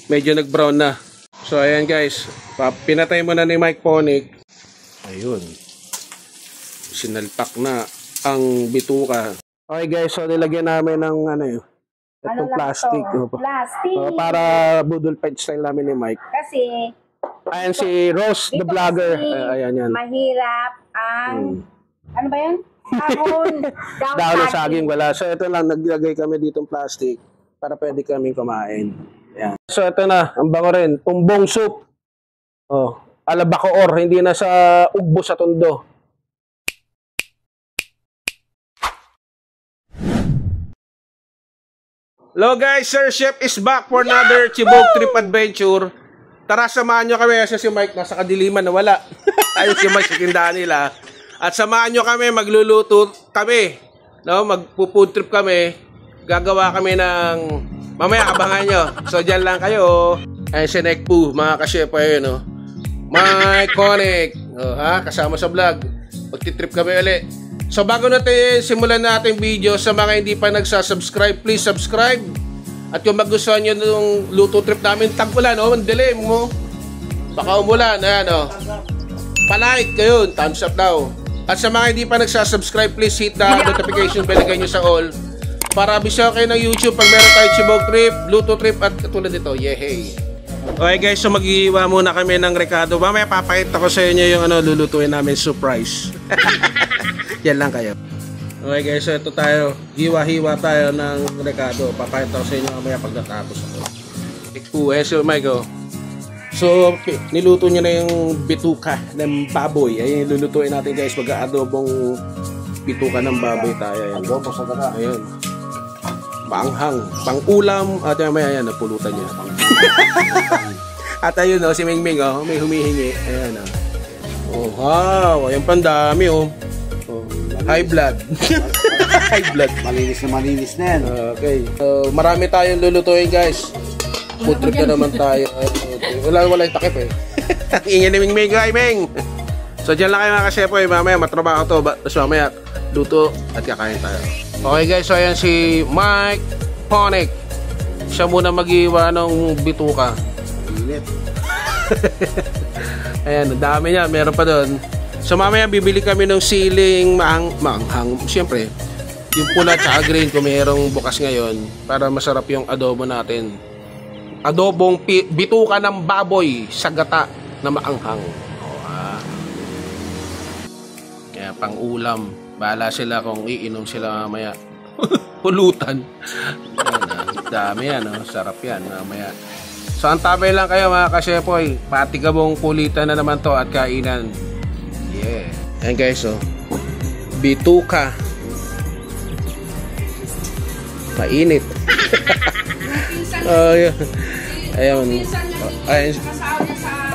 medyo nag-brown na. So ayan guys, pinatay mo na ni Mike Ponic. Ayun. Sinalpak na ang bituka. Okay guys, so nilagyan namin ng itong plastic. Plastic. Para budol fight style namin ni Mike. Kasi ayan si Rose the vlogger. Ayan yan. Mahirap ang ano ba yan? Dahon ng saging wala. So ito lang, naglagay kami ditong plastic para pwede kami kumain. Ayan. So ito na, ang bango rin, tumbong soup. Oh, alabacoor, hindi na sa ugbo sa tundo. Hello guys, Sir Chef is back for another Chibok trip adventure. Tara, samahan nyo kami kasi si Mike nasa kadiliman na wala. Ayun si Mike sa tindahan nila. At samahan nyo kami, magluluto kami. No, magpo-food trip kami. Gagawa kami ng mamaya, abangan nyo. So dyan lang kayo. Ayun si Nekpu, mga ka-chef ayun, no. Mike Ponic. Kasama sa vlog. Magti-trip kami ulit. So bago natin simulan natin video, sa mga hindi pa nagsasubscribe, please subscribe. At kung magustuhan nyo nung luto trip namin, tag-ulan, ang dilim mo. Baka umulan, ayan, palike kayo, thumbs up daw. At sa mga hindi pa nagsasubscribe, please hit the notification bell, lagay nyo sa all. Para bisyo kayo ng YouTube pag meron tayo Chibok trip, luto trip at katulad nito, yehey. Okay guys, so mag-iiwa muna kami ng rekado. Mamaya papakita ko sa inyo yung lulutuin namin surprise. Yan lang kayo. Okay guys, so ito tayo. Hiwa-hiwa tayo ng rekado. Papakita ko sa inyo mamaya pag natapos ako. So Michael. So niluto niya na yung bituka ng baboy. Ayun yung lulutuin natin guys. Mag-aadobong bituka ng baboy tayo. Adobo sa gata. Ayun. Panghang, pang-ulam. At mamaya yan, napulutan niya. At ayun si Mingming may humihingi. Ayan oh, wow, ayun pandami high blood. High blood. Malinis na yan. Okay. Marami tayong lulutuin guys. Food trip na naman tayo. Wala yung takip Ingin ni Ming Ming. So dyan lang kayo mga ka-chef mamaya matrabaho to. Tapos mamaya luto at kakain tayo. Okay guys, so ayan si Mike Ponic. Siya muna mag-iwa ng bituka. Init. Ayan, dami niya. Meron pa doon. So mamaya bibili kami ng siling maanghang. Siyempre, yung pula tsaka green kung mayroong bukas ngayon para masarap yung adobo natin. Adobong bituka ng baboy sa gata na maanghang. Kaya pang ulam. Bahala sila kung iinom sila mamaya. Pulutan. Ayan, dami yan. Sarap yan mamaya. So ang tabay lang kayo mga ka-chefoy. Patigabong kulitan na naman to at kainan. Yeah. Ayan guys, bituka. Mainit. Ayun.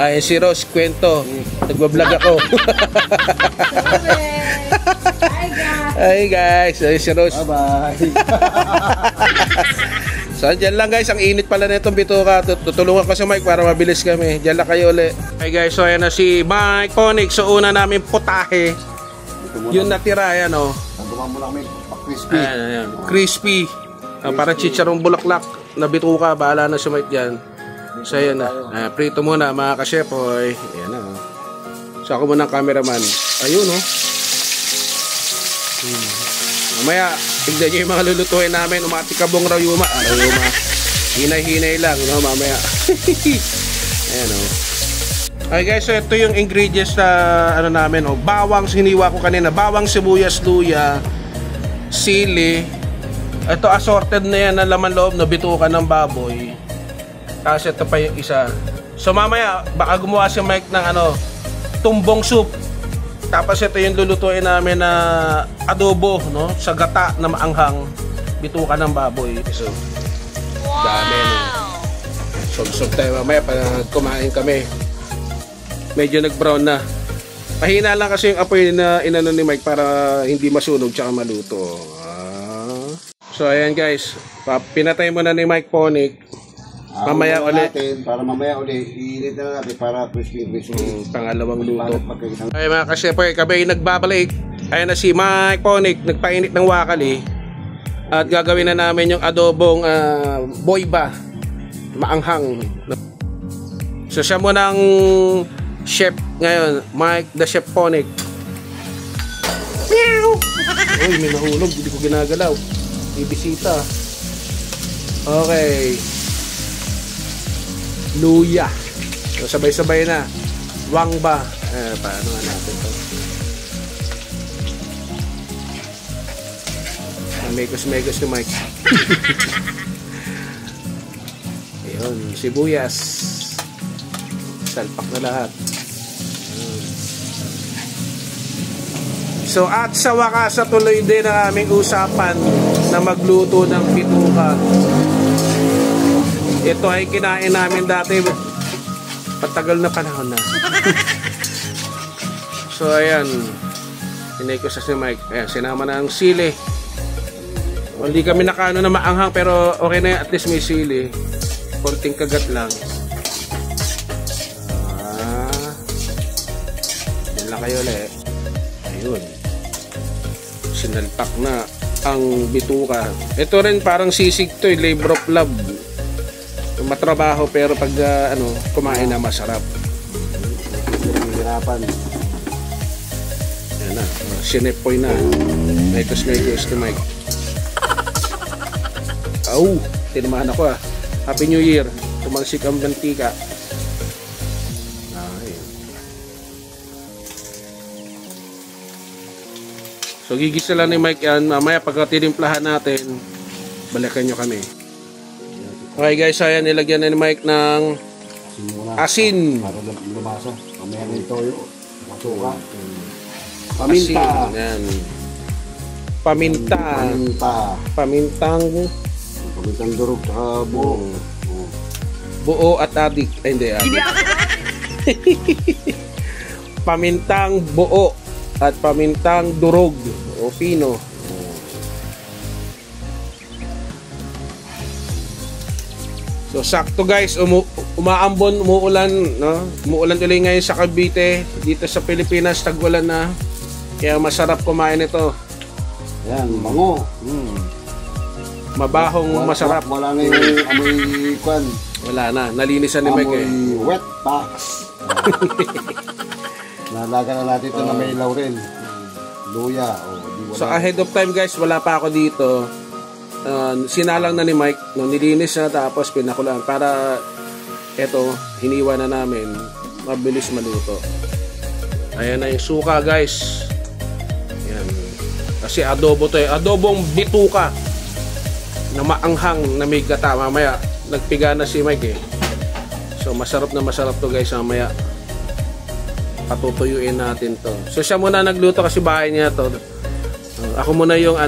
Ayun si Rose, kwento. Nagbablog ako. Hi guys. Ayun si Rose. Bye-bye. So dyan lang guys, ang init pala na itong bituka. Tutulungan ko sa Mike para mabilis kami. Dyan lang kayo ulit. Hey guys, so ayan na si Mike Ponic. So una namin putahe. Yung natira, ayan Nagawa mo lang crispy. Ayan. Crispy. Para chicharong bulaklak na bituka. Bahala na si Mike dyan. So ayan na. Prito muna mga ka-chefoy. Ayan na. So ako muna ang cameraman. Ayun Mamaya, tignan nyo yung mga lulutuin namin. Umatikabong rayuma. Hinay-hinay lang, mamaya. Ayan, Okay guys, so ito yung ingredients na namin, bawang, siniwa ko kanina. Bawang, sibuyas, luya, sili. Ito assorted na yan na laman loob na bituka ng baboy. Tapos ito pa yung isa. So mamaya, baka gumawa si Mike ng tumbong soup. Tapos ito yung lulutuin namin na adobo, sa gata na maanghang, bituka ng baboy. So, dami, Sog-sog tayo mamaya pag kumain kami. Medyo nag-brown na. Mahina lang kasi yung apoy na inano ni Mike para hindi masunog tsaka maluto. So ayan guys, pinatay mo na ni Mike Ponic. Mamaya ulit. Para mamaya ulit, iinit na natin para crispy. Pangalawang luto. Ay mga ka-chefoy, kami nagbabalik. Ayan na si Mike Ponic, nagpainit ng wakali. At gagawin na namin yung adobong boyba. maanghang. So siya muna ang chef ngayon, Mike the Chef Ponic. Uy, may nahulog, hindi ko ginagalaw. Bibisita. Okay. Luya. So sabay-sabay na. Wangba. Paano nga natin to? Megos-megos ni Mike. Ayun, sibuyas. Salpak na lahat. So at sa wakas, tuloy din ang aming usapan na magluto ng bituka. Ito ay kinain namin dati patagal na panahon na. So ayan, hinay ko sa si Mike. Ayan, sinama na ang sili. Hindi kami nakaano na maanghang, pero okay na yan, at least may sili. Konting kagat lang. Yan lang kayo ulit. Ayun, sinalpak na ang bituka. Ito rin parang sisig to, labor of love. Matrabaho pero pag kumain na masarap. Hirapan. Yan na, sinepoy na. Megos-megos to Mike. Tinamaan ako Happy New Year. Tumangsik ang bantika. So gigisa lang ni Mike yan. Mamaya pagka tinimplahan natin, balikan nyo kami. Okay guys, ayan, nilagyan na ni Mike ng asin. Para lumasa. Mamaya na yung toyo. Masuka. Paminta. Ayan. Paminta. Pamintang durog sa buo. Buo at adik. Ay, hindi. Pamintang buo at pamintang durog o pino. So sakto guys, umaambon, umuulan, no? Umuulan ulit ngayon sa Cavite, dito sa Pilipinas tag-ulan na. Kaya masarap kumain ito. Yan, bango. Mabahong masarap. Wala na yung amoy kwan. Wala na, nalinisan ni Mike Amoy wet box. Nalaga na natin ito na may ilaw rin. Luya. So ahead of time guys, wala pa ako dito. Sinalang na ni Mike, nilinis na tapos pinakulaan para eto, hiniwa na namin, mabilis maluto. Ayan na yung suka guys. Ayan. Kasi adobo to adobong bituka na maanghang na may gata. Mamaya nagpiga na si Mike so masarap na masarap to guys. Mamaya patutuyuin natin to. So siya muna nagluto kasi bahay niya to. Ako muna yung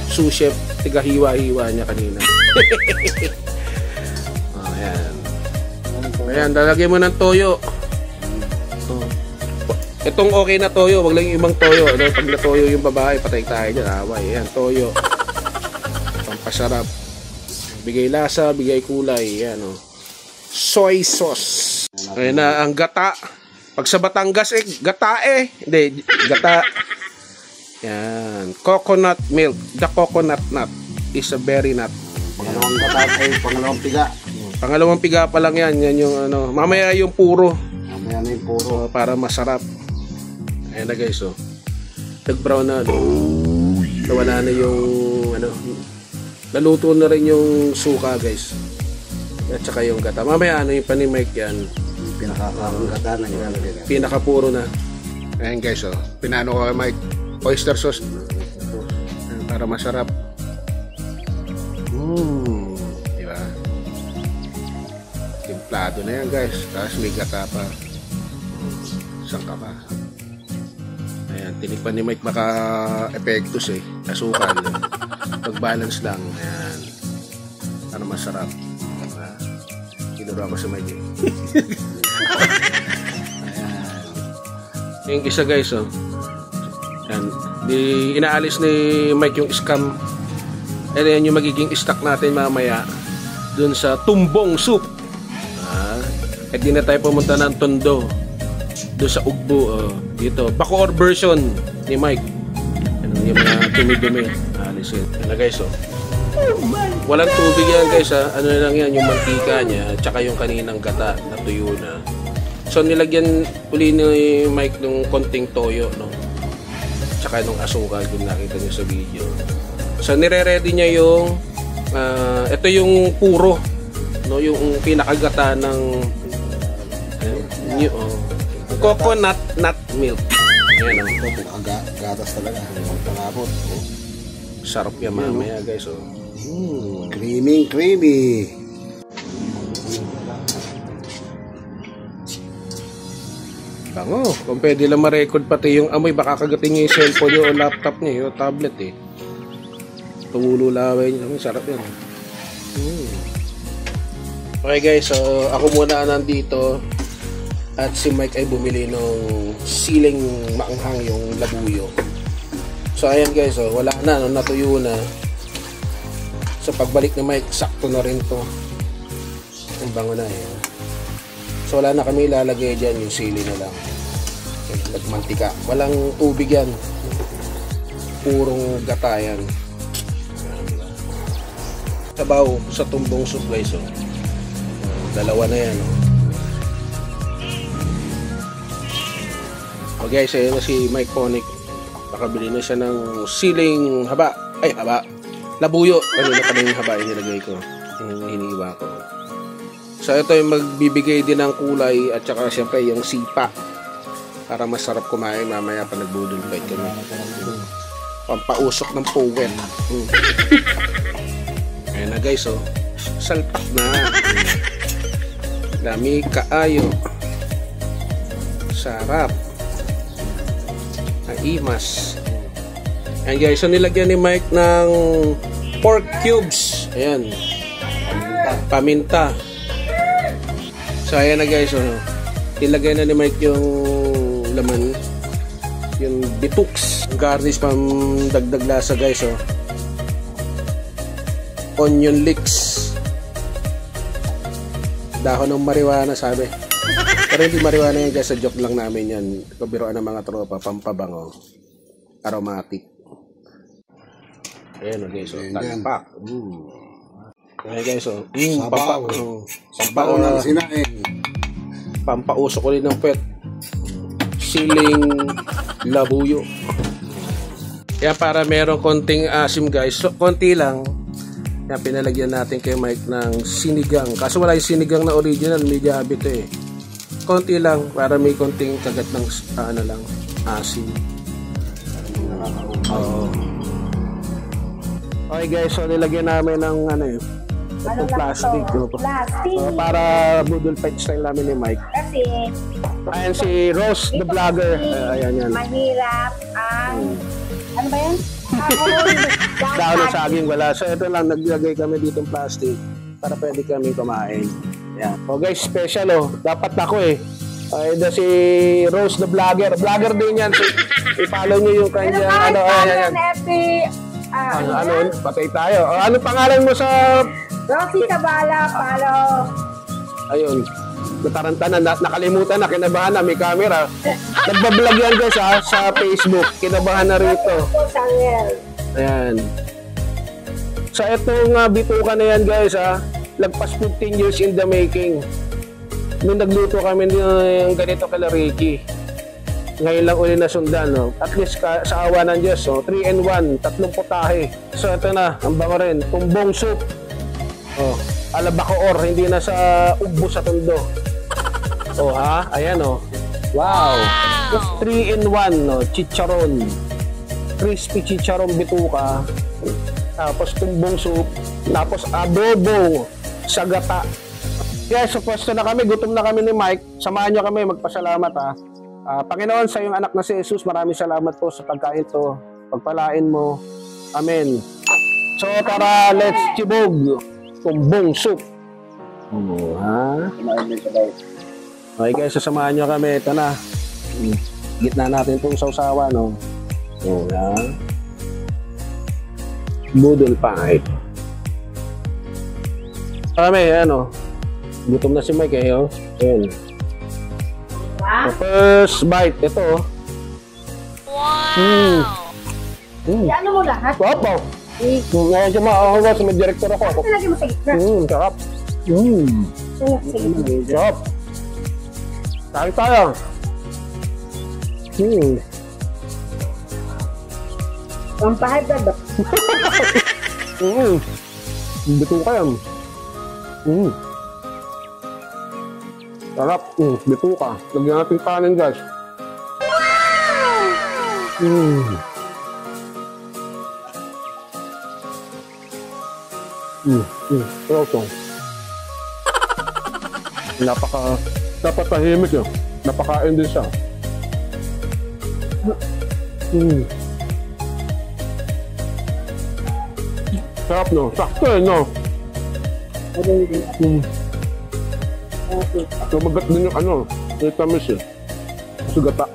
sous chef, tiga hiwa-hiwa niya kanina. Ayan. Ayan, lalagyan mo ng toyo. Itong okay na toyo, wag lang yung ibang toyo. Pag na-toyo yung babae, patay tayo dyan. Away. Ayan, toyo. Pampasarap. Bigay lasa, bigay kulay. Ayan, soy sauce. Ayan na, ang gata. Pag sa Batangas, gata Hindi, gata. Yan. Coconut milk. The coconut nut is a berry nut. Pangalawang gata ay pangalawang piga. Pangalawang piga pa lang yan. Yan yung mamaya yung puro. Mamaya na yung puro. Para masarap. Ayan na guys, nag-brown na, nawala na yung, naluto na rin yung suka guys. At saka yung gata. Mamaya yung panimike yan. Pinakakang gata na yan. Pinakapuro na. Ayan guys, pinano ko kay Mike. Oyster sauce. Para masarap. Diba? Timplado na yan guys. Tapos may gata pa. Sangka pa. Ayan, tinikpan ni Mike baka epektos asukal. Pag-balance lang. Ayan. Para masarap. Kinura ko sa Mike Ayan. Yung isa guys Ayan. Inaalis ni Mike yung scam. Ayan yung magiging stock natin mamaya dun sa tumbong soup. Di na tayo pumunta ng Tondo doon sa Ugbo. Dito Bacoor version ni Mike. Yung mga dumi-dumi alisin. Ayan na guys Oh my Walang tubig yan guys ha. Ano lang yan, yung mantika niya, tsaka yung kaninang gata na tuyo na. So nilagyan uli ni Mike ng konting toyo, no? Tsaka nung asukal kung nakita niyo sa video. So nire-ready niya yung ito yung puro, no? Yung pinakagata ng coconut nut milk. Ayan, Gatas talaga. Palabot. sarap yan mamaya guys. Creamy. Bango. Kung pwede lang ma-record pati yung amoy, baka kagatin niya yung cellphone niyo o laptop niyo, yung tablet eh. Tumulo laway niya. Sarap yan. Okay guys, so ako muna nandito at si Mike ay bumili ng siling maanghang yung labuyo. So ayan guys, so wala na, no, natuyo na. So pagbalik ni Mike, sakto na rin to. Ang bango na eh. So wala na kami ilalagay dyan, yung sili na lang. Nagmantika. Walang tubig yan. Purong gata yan. Sabaw sa tumbong soup guys. So. Dalawa na yan. O guys, ayun na si Mike Ponic. Nakabili na siya ng siling haba. Ay, haba. Labuyo. Kanina pa na yung haba yung nilagay ko. Yung hiniwa ko. So ito yung magbibigay din ng kulay at saka siyempre yung sipa para masarap kumain mamaya pa nagbudol fight kami. Pampausok ng puwet. Ayan na guys, oh. Salpak na. Dami kaayo. Sarap. Aimas. Ayan guys, so nilagyan ni Mike ng pork cubes. Ayan. Paminta. So ayan na guys, ilagay na ni Mike yung laman, yung bituks, garnish pang dagdag lasa guys. Onion leeks, dahon ng marijuana sabi, pero hindi marijuana yan guys, sa joke lang namin yan, kabiroan ng mga tropa, pampabango, aromatic. Ayan na guys, tagpak. Okay guys, Sabaw ng sinain. Pampausok ulit ng pet. Siling labuyo. Kaya para meron konting asim guys, so, konti lang. Kaya pinalagyan natin kay Mike ng sinigang. Kaso wala yung sinigang na original, medyo habit eh. Konti lang para may konting kagat ng asim. Okay guys, so nilagyan namin ng plastic. Para budol fight style namin ni Mike. Kasi ayan si Rose the vlogger. Ayan yan. mahirap ang ano ba yan? Dahon ng saging wala. So ito lang, naglagay kami dito ng plastic para pwede kami kumain. Ayan. O guys, special dapat ako eh. Si Rose the vlogger. Vlogger din yan. So, i-follow nyo yung kanyang ayan. Patay tayo. Ano pangalan mo sa Rosie Cabala, follow. Ayun. Nataranta na, nakalimutan na, kinabahan na, may camera. Nagbablog yan guys sa Facebook. Kinabahan na rito. Ayan. So itong bituka na yan guys lagpas 15 years in the making. Nung nagluto kami ng ganito kala Ricky. Ngayon lang uli na sundan, At least sa awa ng Diyos, 3-in-1, 3 putahe. So ito na, ang bango rin, tumbong soup. Alabacoor, hindi na sa ugbo sa tundo. Ayan Wow. Just 3-in-1, chicharon. Crispy chicharon bituka. Tapos tumbong soup. Tapos adobo sa gata. Guys, so pwesto na kami, gutom na kami ni Mike. Samahan nyo kami, magpasalamat Panginoon, sa iyong anak na si Jesus, maraming salamat po sa pagkain to. Pagpalain mo. Amen. So tara, let's chibog. Tumbong soup. Okay guys, sasamahan nyo kami. Ito na. Gitna natin itong sausawa, Noodle pie. Kami, gutom na si Mike Ayan. Wow. First bite, ito. Ano mo lahat? Wow. Ngayon siya makakawa sa may director ako. Ito lagi mo sa gitna. Sarap. Sa gitna. Sarap. Tayo tayo. Pampahay ka ba? Bito ka yan. Sarap. Bito ka. Lagyan natin kanin, guys. Ito. Napakahimik yun. Napakain din siya. Sarap, no? Sakto eh, no? Tumagat din yung ano, yung tamis eh. Sugata.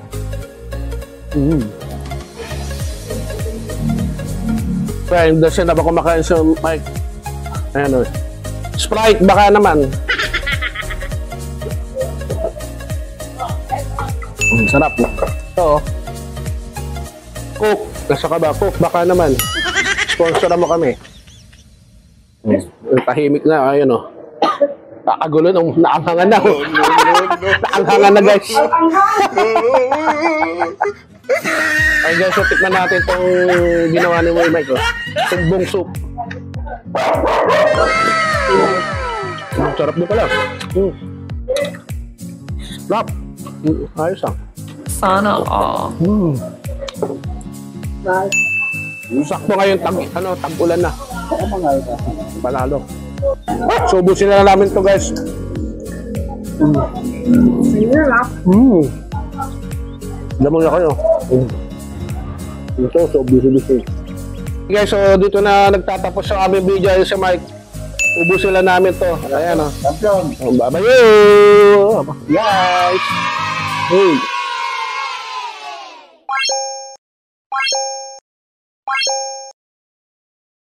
Kaya hindi siya na ba kumakain sa Mike? Ayan o. Sprite, baka naman. Sarap. Ito o. Coke. Nasa ka ba? Coke, baka naman. Sponsor mo kami. Tahimik na, ayun o. Kakagulo nung naanghangan na. Naanghangan na, guys. Ay guys, so tikman natin itong ginawa ni Mike. Tumbong soup. Sarap din pala. Sarap. Ayos ah. Sana all. Sakto ngayon tag-ulan na. Panalo. So ubusin na namin to guys. Lamang na kayo. Ito, so ubusin. Guys, so dito na nagtatapos ang aming video sa Mike. Ubusin lang namin to. Ayan o. Bye-bye. Guys. Hey.